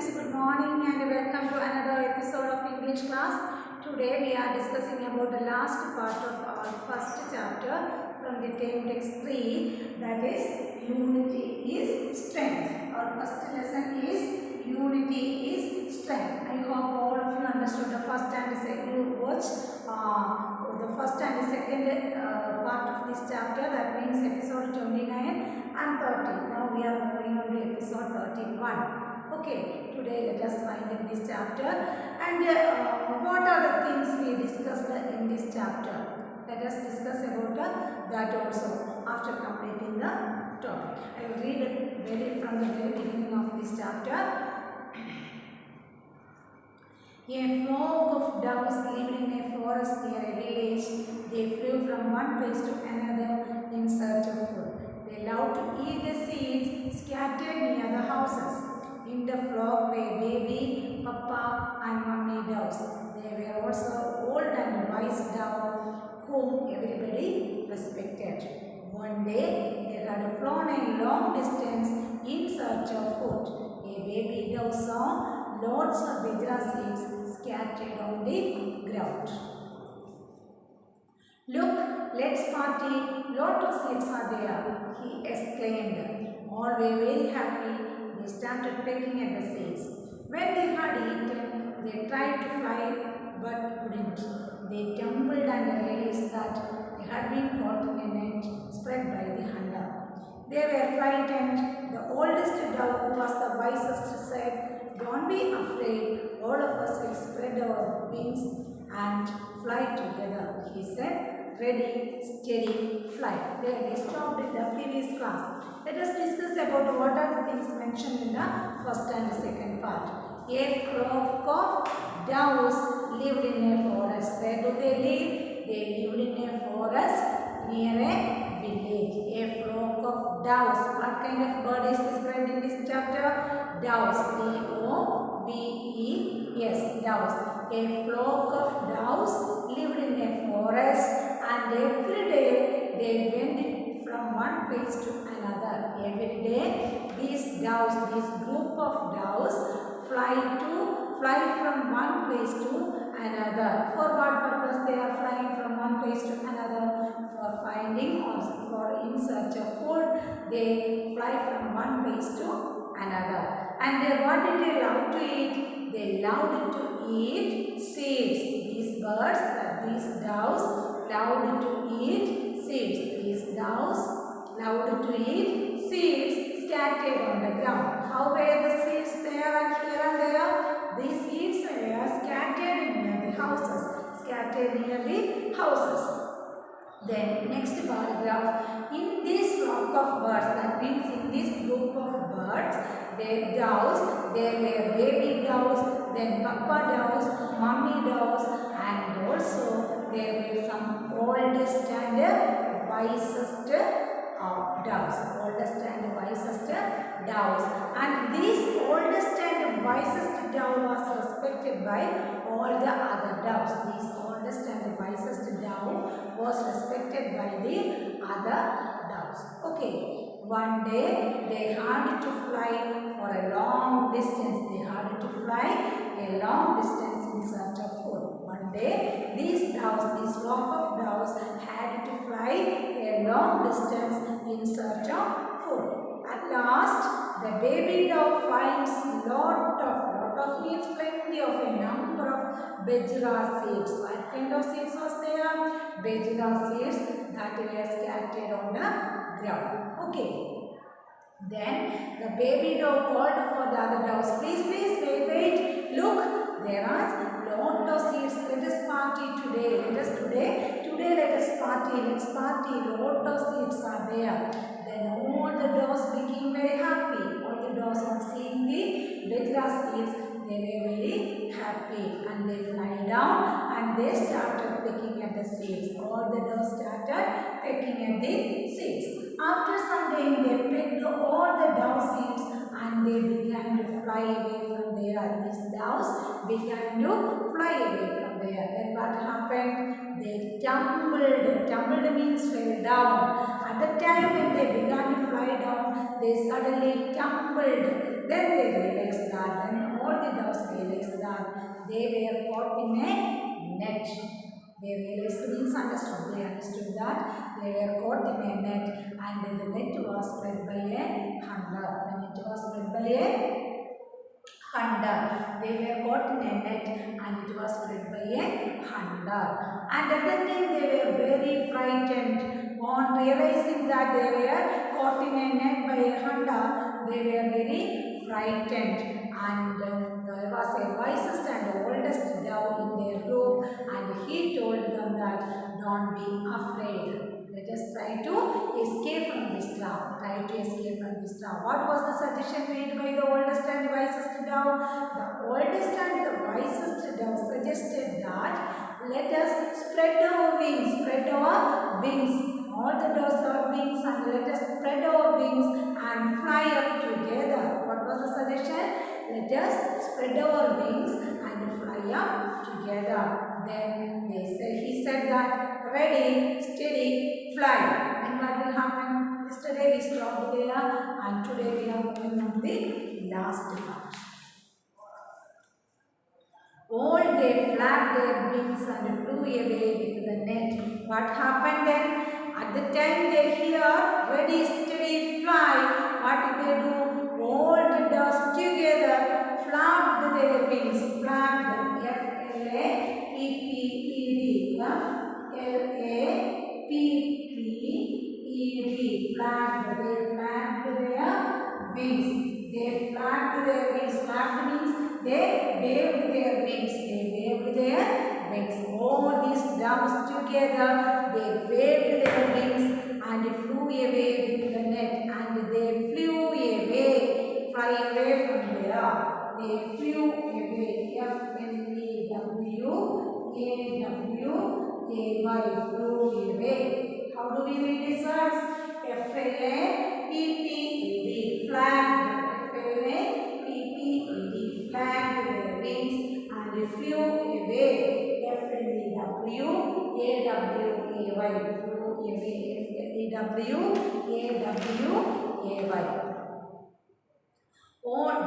good morning and welcome to another episode of English class. Today we are discussing about the last part of our first chapter from the term text 3, that is unity is strength. Our first lesson is unity is strength. I hope all of you understood the first and the second. You watch the first and the second part of this chapter, that means episode 29 and 30. Now we are moving on to episode 31. Okay, today let us find in this chapter and what are the things we discussed in this chapter. Let us discuss about that also after completing the topic. I will read from the very beginning of this chapter. A flock of doves lived in a forest near a village. They flew from one place to another in search of food. They loved to eat the seeds scattered near the houses. In the flock were baby, papa and mummy doves. There were also old and wise doves whom everybody respected. One day they had flown a long distance in search of food. A baby dove saw lots of bajra seeds scattered on the ground. Look, let's party, lot of seeds are there, he exclaimed. All were very happy. They started pecking at the seeds. When they had eaten, they tried to fly but couldn't. They tumbled and realized that they had been caught in a net spread by the hunter. They were frightened. The oldest dove, who was the wisest, said, "Don't be afraid. All of us will spread our wings and fly together," he said. Ready, steady, fly. There we stopped in the previous class. Let us discuss about what are the things mentioned in the first and the second part. A flock of doves lived in a forest. Where do they live? They lived in a forest near a village. A flock of doves. What kind of bird is described in this chapter? Doves. D-O-V-E-S. Doves. A flock of doves lived in a forest, and every day they went from one place to another. Every day these doves, this group of doves fly from one place to another. For what purpose they are flying from one place to another? For finding or for in search of food. They fly from one place to another. And what did they love to eat? They loved to eat seeds. These birds, these doves loved to eat seeds. These doves loved to eat seeds scattered on the ground. How were the seeds there and here and there? These seeds were scattered near the houses. Scattered near the houses. Then next paragraph, in this flock of birds, that means in this group of birds, there doves, there were baby doves, then papa doves, mummy doves, and also there were some oldest and wisest doves. Oldest and wisest doves. And this oldest and wisest dove was respected by all the other doves. These oldest and wisest dove was respected by the other doves. Okay. One day they had to fly for a long distance. They had to fly a long distance in search of food. One day these doves, this flock of doves, had to fly a long distance in search of food. At last, the baby dove finds lot of means plenty of a number of bajra seeds. What kind of seeds was there? Bajra seeds that were scattered on the ground. Okay. Then the baby dove called for the other doves. Please, wait. Look, there are lot of seeds. Let us party today. Today let us party. Let's party. Lot of seeds are there. Then all the doves became very happy. All the doves on seeing the bajra seeds, they were very happy, and they fly down and they started pecking at the seeds. All the doves started pecking at the seeds. After some time, they picked all the dove seeds and they began to fly away from there. These doves began to fly away from there. Then what happened? They tumbled. Tumbled means fell down. At the time when they began to fly down, they suddenly tumbled. Then they realized that then all They were caught in a net. They realized means understood. They understood that they were caught in a net, and the net was spread by a hunter. The net was spread by a hunter. They were caught in a net, and it was spread by a hunter. And at that time they were very frightened. On realizing that they were caught in a net by a hunter, they were very frightened. And there was a wisest and oldest dove in their group, and he told them that don't be afraid. Let us try to escape from this dove. Try to escape from this dove. What was the suggestion made by the oldest and wisest dove? The oldest and the wisest dove suggested that let us spread our wings. Spread our wings. All the doves have wings, and let us spread our wings and fly up together. What was the suggestion? Let us spread our wings and fly up together. Then he said that ready, steady, fly. And what will happen? Yesterday we stopped there, and today we are moving on to the last part. All they flapped their wings and flew away with the net. What happened then? At the time they hear ready, steady, fly. What did they do? All the doves together flapped their wings. Flapped. F-L-A-P-P-E-D. F-L-A-P-P-E-D. Flapped. They flapped their wings. They flapped their wings. Flapped means they waved their wings. They waved their wings. All these doves together, they waved their wings and flew away with the net. And they flew away, fly away from there. They flew away. F-L-E-W-A-W-A-Y. Flew away. How do we read these words? F-L-A-P-P-E-D. Flapped. F-L-A-P-P-E-D. Flapped their wings and flew away. F-L-E-W-A-W-A-Y. Flew away. F-L-E-W-A-W-A-Y.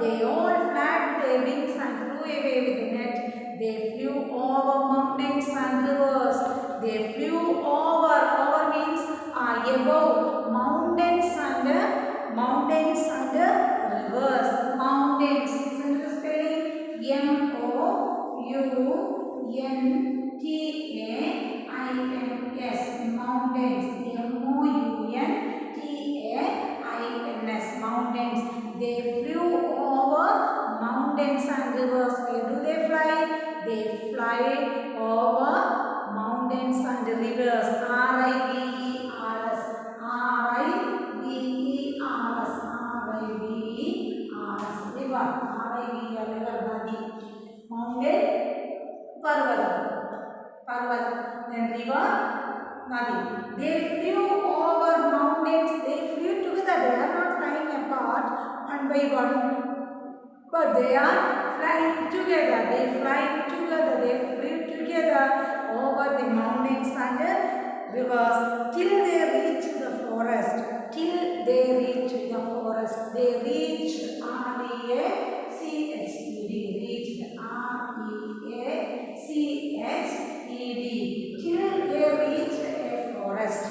They all flapped their wings and flew away with the net. They flew over mountains and rivers. They flew over. Over means above mountains and rivers. Mountains. Listen to the spelling. M-O-U-N-T-A-I-N-S. Mountains. M-O-U-N-T-A-I-N-S. Mountains. They flew over mountains and rivers. Where do they fly? They fly over mountains and rivers. R-I-V-E-R-S. R-I-V-E-R-S. R-I-V-E-R-S. River. R-I-V-E-R. River. Nadi. Mountain. Parvat. Then river. Nadi. They flew over mountains. They flew together. They are not flying apart one by one, but they are flying together. They fly together. They flew together over the mountains and rivers till they reach the forest. Till they reach the forest. They reached. R-E-A-C-H-E-D. Reached. R-E-A-C-H-E-D. Till they reached a forest.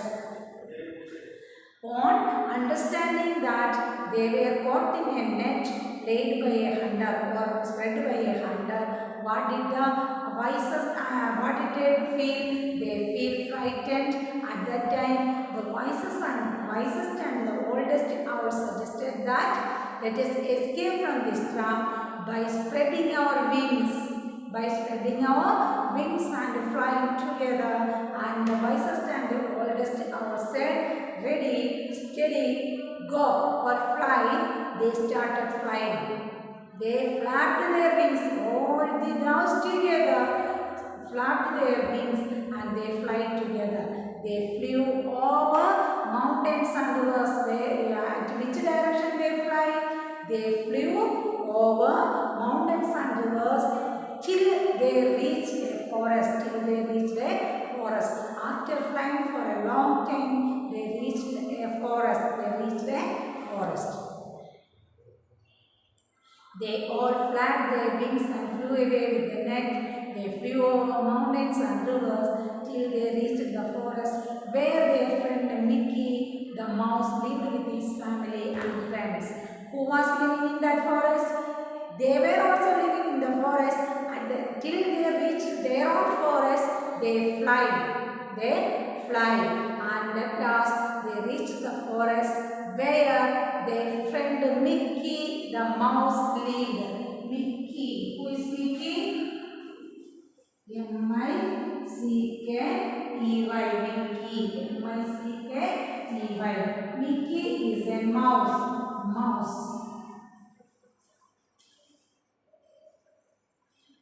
On understanding that they were caught in a net laid by a hunter or spread by a hunter, what did the wisest, what did they feel? They feel frightened. At that time, the wisest and the oldest owl suggested that let us escape from this trap by spreading our wings. By spreading our wings and flying together. And the wisest and the oldest owl said, ready, steady, go, or fly. They started flying. They flapped their wings. All the doves together flapped their wings and they fly together. They flew over mountains and rivers. At which direction they fly? They flew over mountains and rivers till they reached a forest. After flying for a long time, they reached a forest. They all flapped their wings and flew away with the net. They flew over mountains and rivers till they reached the forest where their friend Mickey the mouse lived with his family and friends. Who was living in that forest? They were also living in the forest and till they reached their own forest, they fly. They fly and at last they reached the forest where their friend Mickey the mouse lived. Mickey. Who is Mickey? M-I-C-K-E-Y. Mickey. M-I-C-K-E-Y. Mickey is a mouse. Mouse.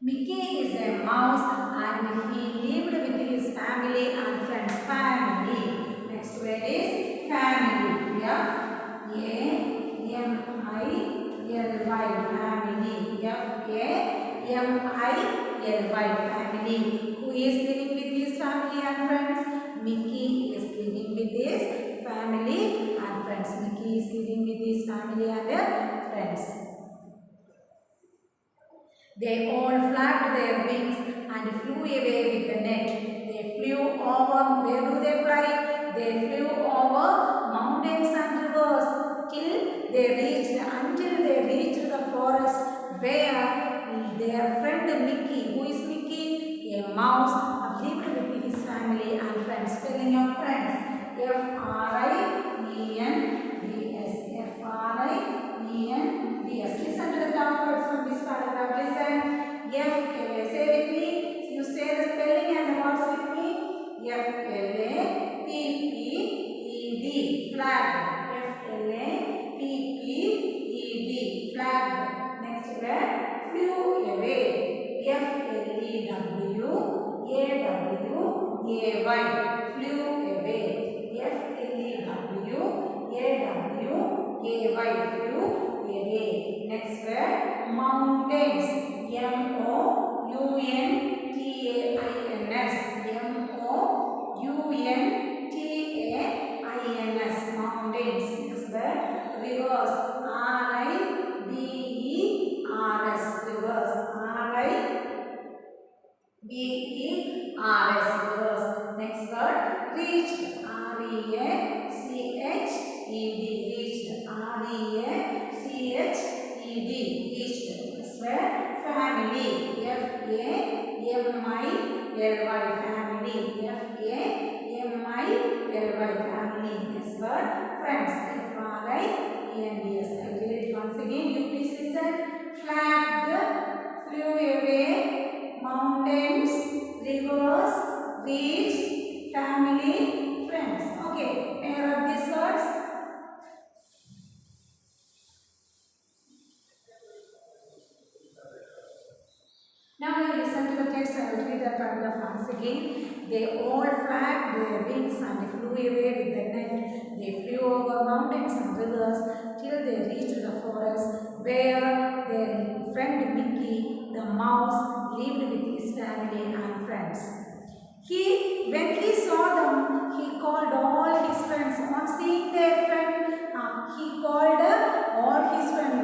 Mickey is a mouse and he lived with his family and friends. Family. Next word is family. F-A-M-I-L-Y. Family. F-A-M-I-L-Y. Family. Who is living with his family and friends? Mickey is living with his family and friends. Mickey is living with his family and friends. They all flapped their wings and flew away with the net. They flew over, where do they fly? They flew over mountains and rivers until they reached the forest where their friend Mickey, who is Mickey? A mouse, lived with his family and friends. Spelling of friends. F-R-I-E-N-D-S. F-R-I-E-N-D-S. Listen to the top words from this paragraph. Listen. F-L-A. Say with me. You say the spelling and the words with me. F-L-A-P-P-E-D. Flag. F-L-A-P-P-E-D. Flag. Next word. Flew away. F-L-E-W-A-W-A-Y. Flew away. F-L-E-W-A-W-A-Y. Flew away. Next word. Mountains. M-O-U-N-T-A-I-N-S. M-O-U-N-T-A-I-N-S. Mountains. Next word. Rivers. R-I-V-E-R-S. Rivers. R-I-V-E-R-S. Rivers. Next word. Reached. R-E-A-C-H-E-D. Reached. R-E-A-C-H-E-D. Reached. Next word. Family. F-A-M-I-L-Y. Family. F-A-M-I-L-Y. Family. Next word. Friends. F-R-I-E-N-D-S. I will read it once again. You please listen. Flagged, flew away, mountains, rivers, reached, family, friends. Okay. Pair of these words. Now you listen to the text. I will read the paragraph once again. They all flapped their wings and flew away with the net. They flew over mountains and rivers till they reached the forest where their friend Mickey the mouse lived with his family and friends. When he saw them, he called all his friends. On seeing their friend, he called all his friends.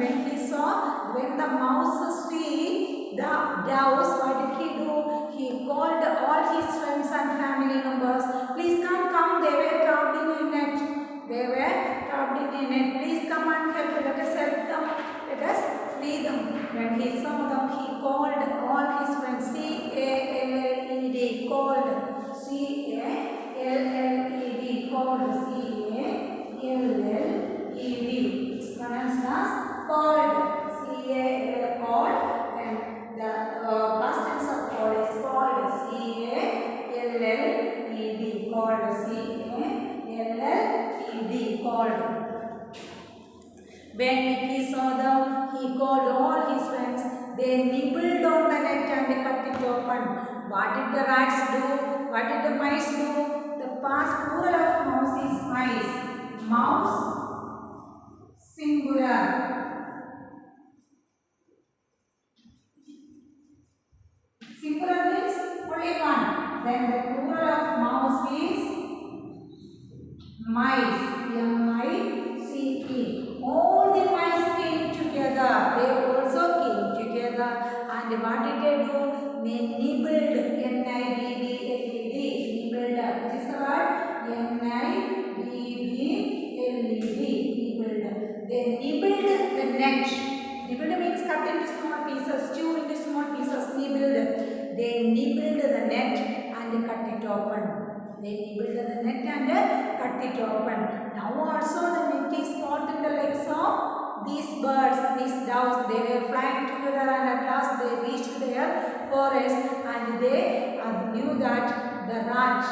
When the mouse see the doves, what did he do? He called all his friends and family members. Please come. They were trapped in a net. Please come and help. Let us help them. Let us free them. When he saw them, he called all his friends. C-A-L-L-E-D. Called. C-A-L-L-E-D. Called. C-A-L-L-E-D. It's pronounced as called. C-A-L-L. Called. And the past tense of called is called. C-A-L-L-E-D. Called. C-A-L-L-E-D. Called. When Mickey saw them, he called all his friends. They nibbled on the net and cut it open. What did the rats do? What did the mice do? The past plural of mouse is mice. Mouse, singular. Singular means only one. Then the plural of mouse is mice. M-I-C-E. All the mice came together. They also And what did they do? They nibbled, N-I-B-B-L-E-D, nibbled. Which is the word? N-I-B-B-L-E-D, nibbled. They nibbled the net. Nibbled means cut into small pieces, chew into small pieces, nibbled. They nibbled the net and cut it open. They nibbled the net and cut it open. Now also the net is caught in the legs of these birds, these doves. They were flying together and at last they reached their forest and they knew that the rat.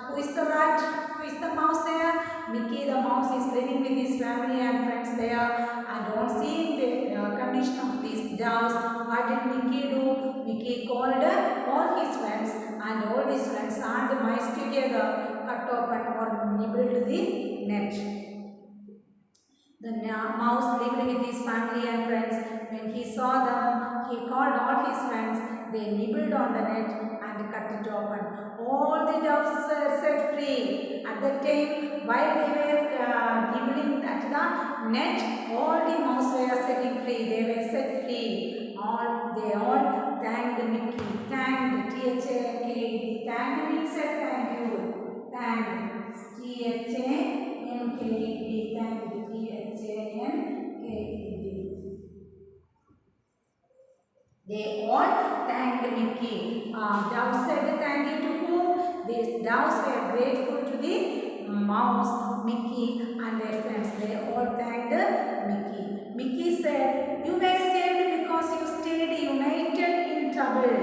Who is the rat? Who is the mouse there? Mickey the mouse is living with his family and friends there. And on seeing the condition of these doves, what did Mickey do? Mickey called all his friends, and all his friends and the mice together cut open or nibbled the net. The mouse lived with his family and friends. When he saw them, he called all his friends. They nibbled on the net and cut it open. All the doves were set free. At that time, while they were nibbling at the net, all the mouse were setting free. They were set free. They all thanked Mickey. Thanked, T-H-A-N-K-E-D. Thanked means said thank you. Thanked, T-H-A-N-K-E-D. Thanked, T-H-A-N-K-E-D. They all thanked Mickey. Doves said thank you to whom? These doves were grateful to the mouse, Mickey and their friends. They all thanked Mickey. Mickey said, "You were saved because you stayed united in trouble."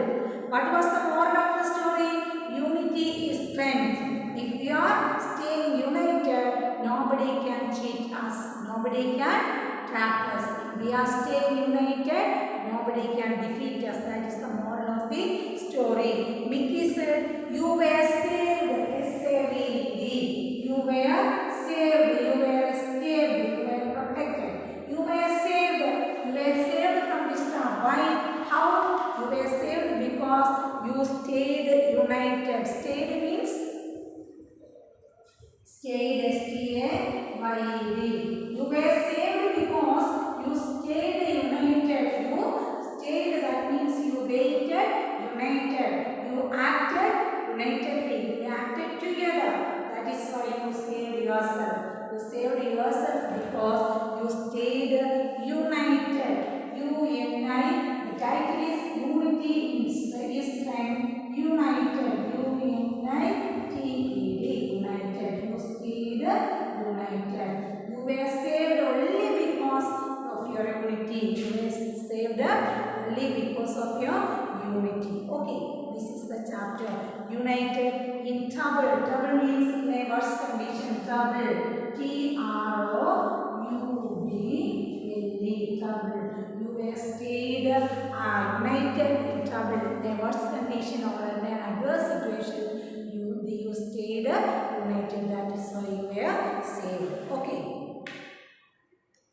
What was the moral of the story? Unity is strength. If we are staying united, nobody can cheat us. Nobody can trap us. If we are staying united, nobody can defeat us. That is the moral of the story. Mickey said, "You were saved." S-A-V-E-D. You were saved. You were escaped. You were protected. You were saved. You were saved from this storm. Why? How? You were saved because you stayed united. Stayed means stayed. S-T-A-Y-E-D. You were saved because you stayed united. You stayed, that means you waited united. You acted unitedly. You acted together. That is why you saved yourself. You saved yourself because you stayed united. U-N-I. The title is Unity in Strength. United. U-N-I-T-E-D. United. You stayed united. You were saved only because of your unity. You were saved only because of your unity. Okay, this is the chapter. United in trouble. Trouble means in a worse condition. Trouble. T-R-O-U-B-L-E. Trouble. You were stayed united in trouble. In a worse condition or in an adverse situation, you stayed united. That is why you were saved. Okay.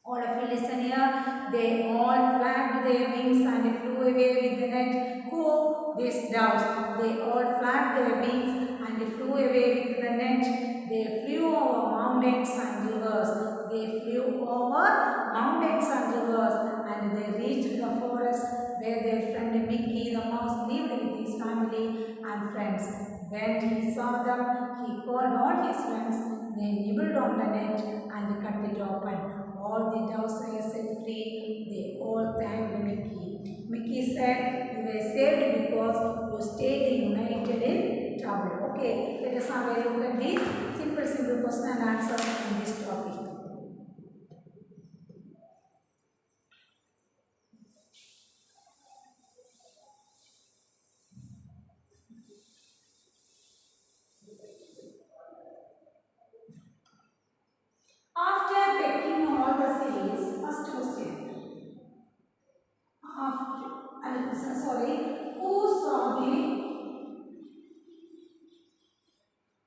All of you listen here. They all flapped their wings and flew away with the net. Who? These doves. They all flapped their wings and flew away with the net. They flew over mountains and rivers. They flew over mountains and rivers, and they reached the forest where their friend Mickey the mouse lived with his family and friends. When he saw them, he called all his friends. They nibbled on the net and cut it open. All the doves were set free. They all thanked Mickey. Mickey said, "You were saved because you stayed united in trouble." Okay, let us have a look at the simple question and answer in this topic. After pecking all the seeds, first question.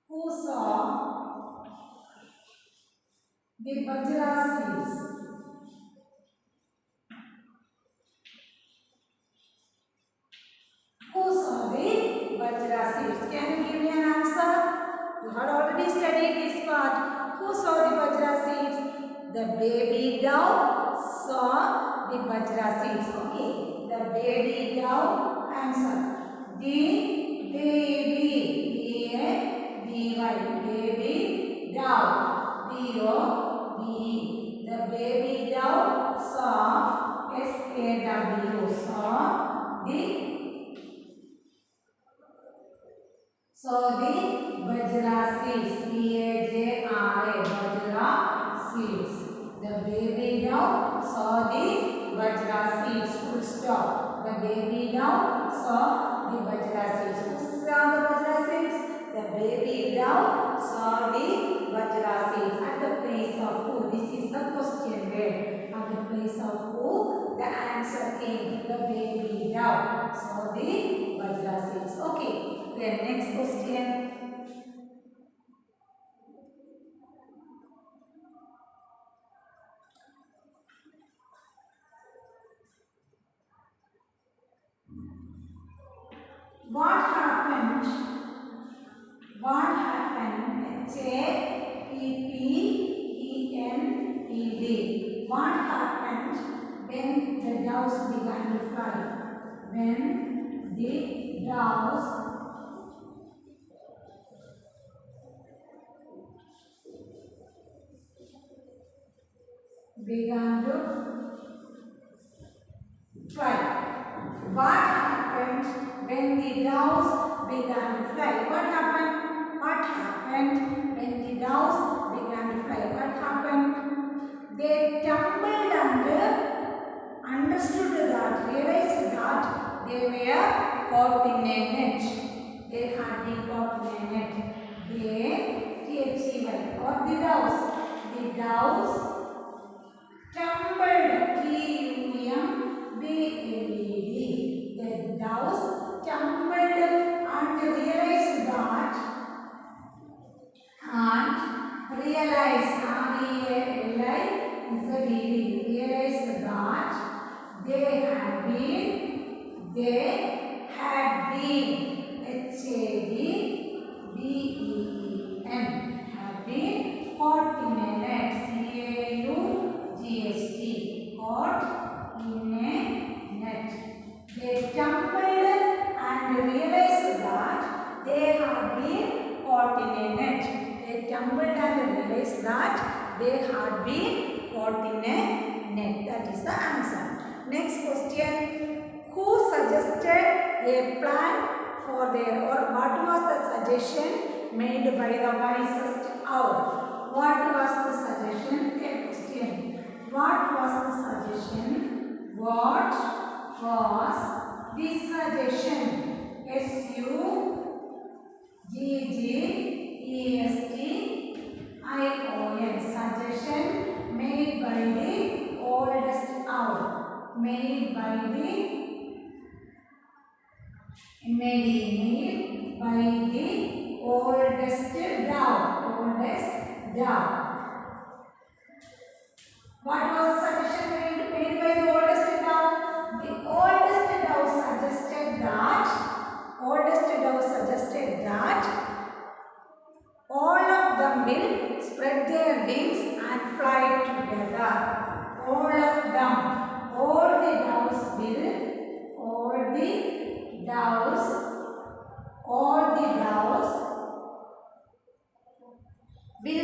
Who saw the bajra seeds? Who saw the bajra seeds? Can you give me an answer? You had already studied this part. Who saw the bajra seeds? The baby dove saw the bajra seeds. Okay. The baby dove. Answer. The baby. B-A-B-Y. Baby dove. D-O-V-E. The baby dove saw. S-A-W. Saw the bajra seeds. B-A-J-R-A. Bajra seeds. The baby dove saw the bajra seeds. Full stop. The baby dove saw the bajra seeds. Who saw the bajra seeds? The baby dove saw the bajra seeds. At the place of who? This is the question word. At the place of who? The answer came. The baby dove saw the bajra seeds. Okay. Then next question. What happened? H-A-P-P-E-N-E-D. What happened when the doves began to fly? When the doves began to fly. What happened when the doves began to fly? What happened when the doves began to fly? What happened? They tumbled and understood that, realized that they were caught in a net. They had been caught in a net. They, T-H-E-Y, or the doves. The doves tumbled. T-U-M-B-L-E-D. The doves tumbled and realized that realized that they had been H-A-D-B-E-E-N had been caught in a net. C-A-U-G-H-T, caught in a net. They tumbled and realized that they had been caught in a net. They tumbled and realized that they had been caught in a net. That is the answer. Next question. Who suggested a plan for their, or what was the suggestion made by the wisest owl? What was the suggestion? A question. What was the suggestion? What was the suggestion? S-U-G-G-E-S-T-I-O-N. Suggestion made by the oldest owl. Made by the oldest dove. What was the suggestion made by the oldest dove? The oldest dove suggested that all of them will spread their wings and fly together. All of them. All the doves will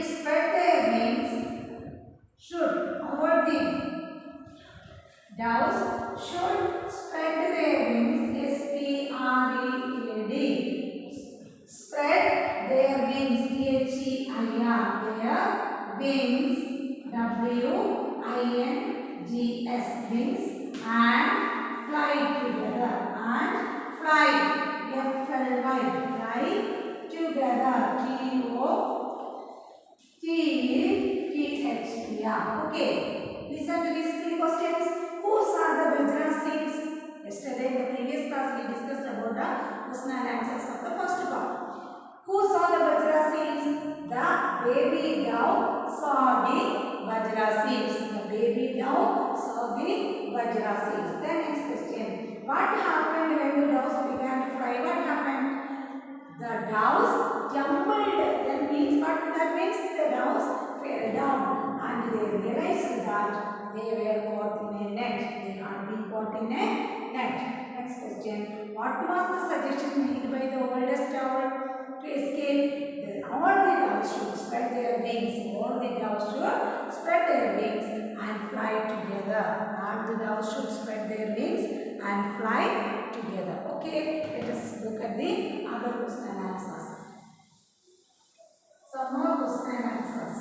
spread their wings. All the doves should spread their wings. S-P-R-E-A-D. Spread their wings. T-H-E-I-R. Their wings. W-I-N-G-S. Wings. And fly together. Fly together. T-O-T-E-P-H-E-R. Okay. Listen to these three questions. Who saw the bajra seeds? Yesterday in the previous class we discussed about the question and answers of the first part. Who saw the bajra seeds? The baby dove saw the bajra seeds. The baby dove saw the bajra seeds. Then next question. What happened when the doves began to fly? What happened? The doves tumbled. That means the doves fell down and they realized that they were caught in a net. They had been caught in a net. Next question. what was the suggestion made by the oldest owl to escape? All the doves should spread their wings. All the doves should spread their wings and fly together. All the doves should spread their wings and fly together. Okay, let us look at the other question and answers. Some more question and answers.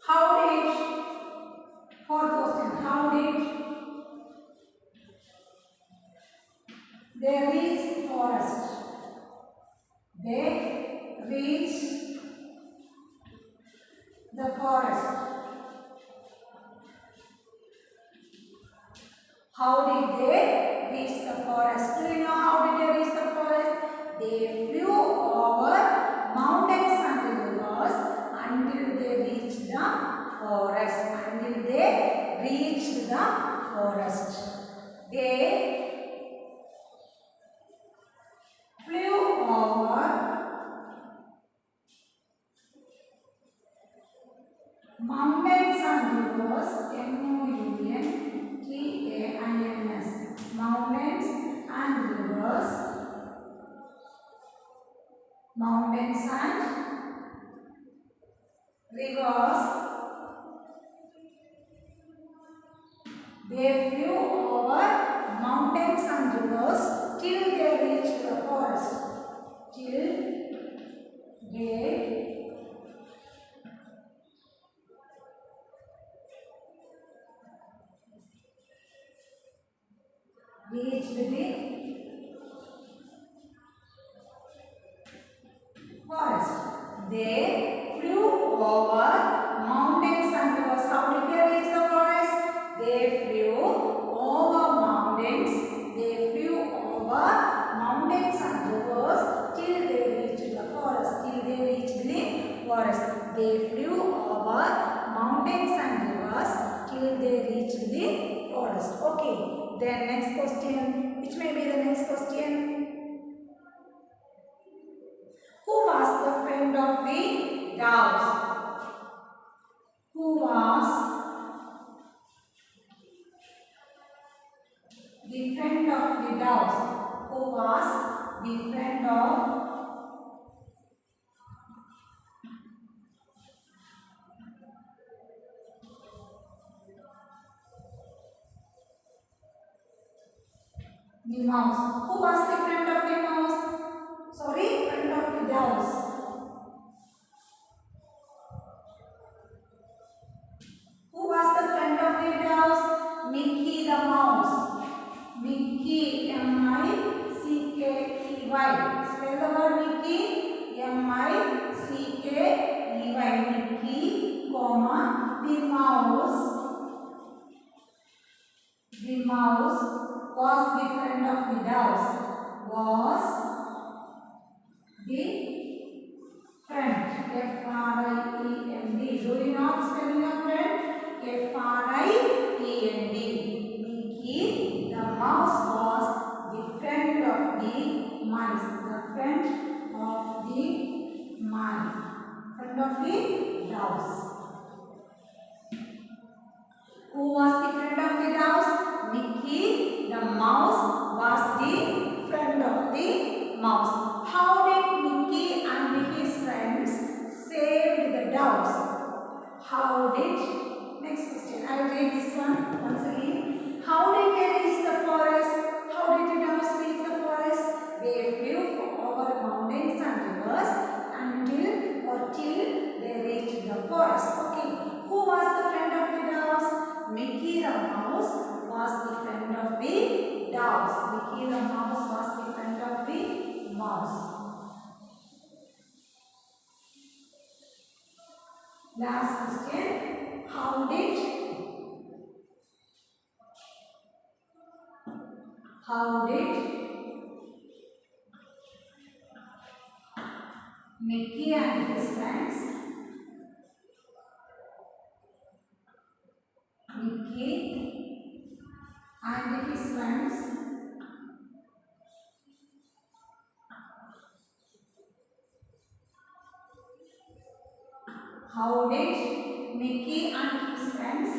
How did, fourth question, how did they reach the forest? They reached the forest. How did they reach the forest? Do you know how did they reach the forest? They flew over mountains and rivers until they reached the forest. Until they reached the forest. They flew over mountains and rivers, mountains, mountains and rivers, mountains and rivers. They flew over mountains and rivers till they reached the forest. Till they reached the forest. They flew over mountains and rivers. How did they reach the forest? They flew over mountains. They flew over mountains and rivers till they reached the forest. Till they reached the forest. They flew over mountains and rivers till they reached the forest. Okay. Then next question. Which may be the next question? Who was the friend of the doves? Who was the friend of the doves? Who was the friend of the mouse? Who was the friend of the mouse? Sorry, friend of the doves. Who was the friend of the doves? Mickey the mouse. Mickey, M-I-C-K-E-Y. Spell the word Mickey. M-I-C-K-E-Y. Mickey, comma, the mouse. The mouse was the friend of the doves. Was the friend. F-R-I-E-N-D. Do you know the spelling of friend? F-R-I-E-N-D. Mickey, the mouse, was the friend of the mice. The friend of the mice. Friend of the doves. Who was the friend of the doves? Mickey, the mouse, was the friend of the mouse. How did Mickey and his friends saved the doves? How did? Next question. I will read this one once again. How did they reach the forest? How did the doves reach the forest? They flew over mountains and rivers till they reached the forest. Okay. Who was the friend of the doves? Mickey the mouse was the friend of the doves. Mickey the mouse was the friend of the mouse. Last question. How did How did Mickey and his friends how did Mickey and his friends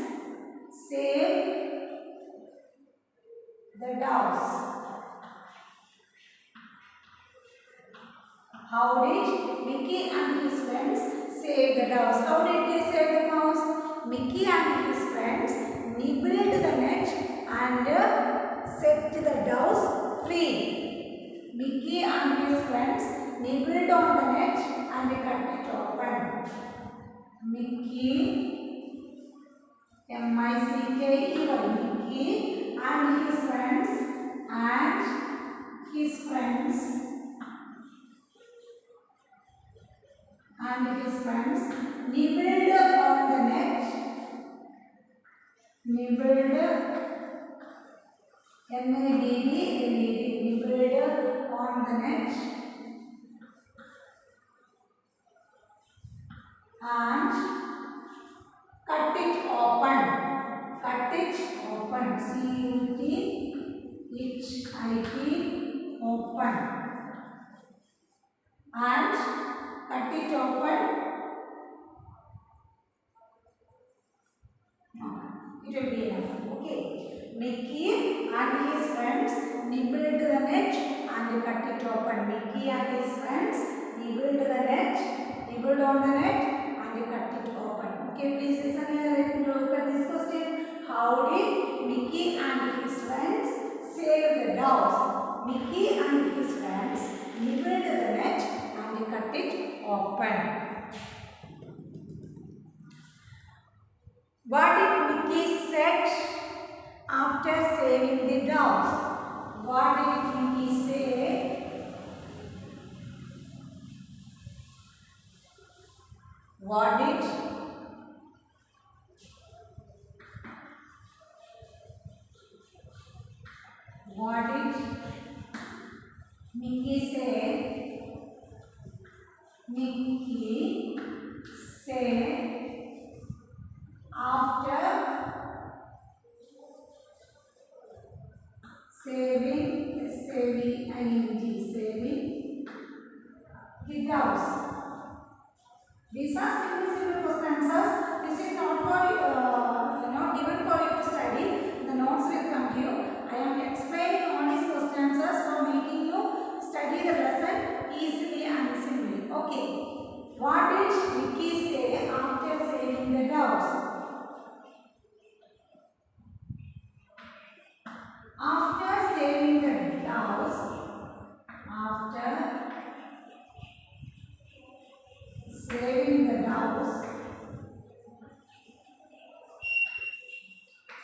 save the doves? How did Mickey and his friends save the doves? How did they save the mouse? Mickey and his friends nibbled the net and set the doves free. Mickey and his friends nibbled on the net and cut it open. Mickey, M-I-C-K-E-Y, Mickey and his friends nibbled on the net, nibbled, N-I-B-B-L-E-D, nibbled on the net and cut it open, C-U-T-H-I-T, open, and cut it open. It will be enough. Okay. Mickey and his friends nibbled the net and cut it open. Mickey and his friends nibbled on the net and cut it open. Okay, please listen here. Let me look at this question. How did Mickey and his friends save the doves? Mickey and his friends nibbled the net and cut it open. What did Mickey said after saving the doves? What did Mickey say? What did Mickey say? Mickey said after saving the doves. These are simple question answers. This is not for given for you to study. The notes will come to you. I am explaining all these question answers for making you study the lesson easily and simply. Okay. What did Mickey say after saving the doves? After saving the doves,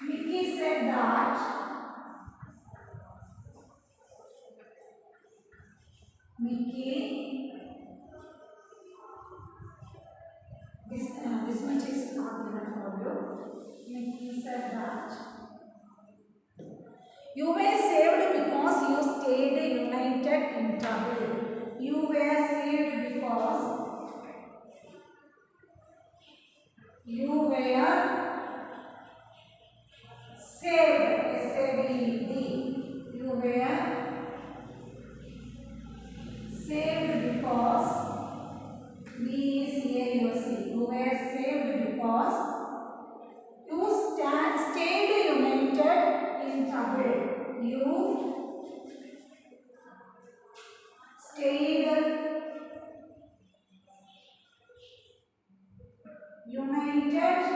Mickey said that this much is not given for you. Mickey said that you were saved because you stayed united in trouble. You were saved because you were saved, S-A-V-E-D. You were saved because B-C-A-U-C. You were saved because you stayed united in trouble. You stayed united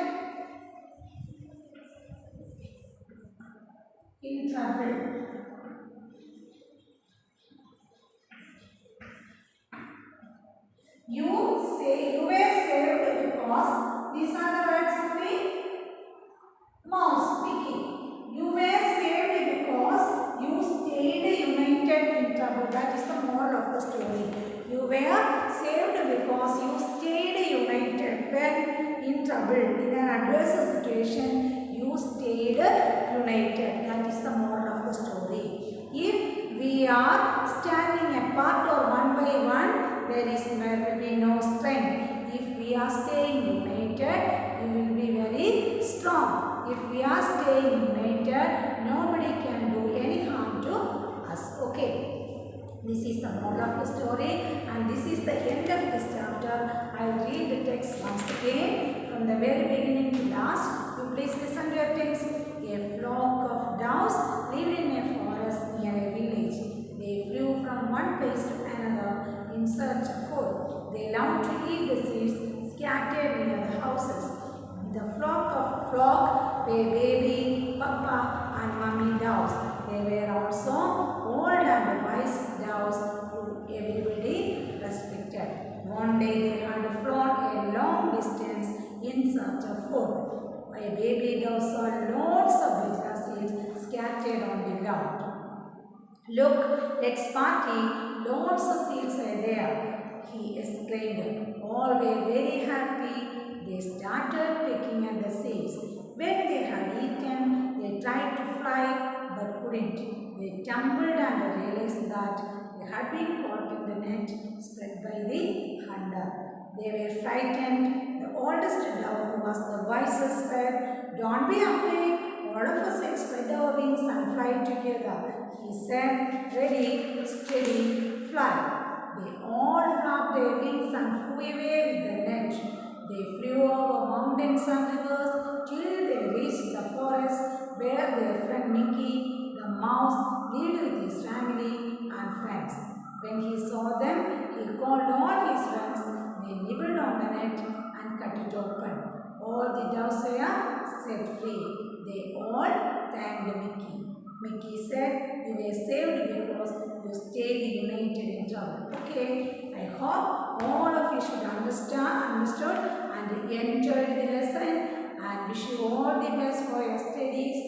in trouble. You were saved because these are the words of the mouse, Mickey. You were saved because you stayed united in trouble. That is the moral of the story. You were saved because you stayed united when in trouble. In an adverse situation, you stayed united. That is the moral of the story. are standing apart or one by one, there will be no strength. If we are staying united, we will be very strong. If we are staying united, nobody can do any harm to us. Okay. This is the moral of the story, and this is the end of this chapter. I will read the text once again from the very beginning to last. You please listen to your text. A flock of doves lived in a forest near a village. They flew from one place to another in search of food. They loved to eat the seeds scattered near the houses. The flock were baby, papa, and mummy doves. They were also old and wise doves who everybody respected. One day they had flown a long distance in search of food. A baby dove saw lots of veggie seeds scattered on the ground. Look, let's party, lots of seeds are there, he exclaimed. All were very happy. They started picking at the seeds. When they had eaten, they tried to fly but couldn't. They tumbled and realized that they had been caught in the net spread by the hunter. They were frightened. The oldest dove, who was the wisest, said, "Don't be afraid. All of us will spread our wings and fly together." He said, "Ready, steady, fly." They all flapped their wings and flew away with the net. They flew over mountains and rivers till they reached the forest where their friend Mickey, the mouse, lived with his family and friends. When he saw them, he called all his friends. They nibbled on the net and cut it open. All the doves were set free. They all thanked Mickey. Mickey said, "You were saved because you stayed united in trouble." Okay, I hope all of you should understood and enjoyed the lesson, and wish you all the best for your studies.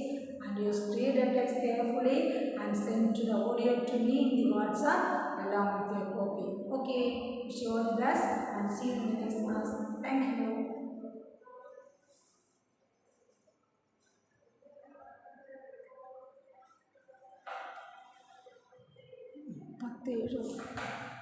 And you read the text carefully and send to the audio to me in the WhatsApp along with your copy. Okay, wish you all the best and see you in the next class. Thank you. 37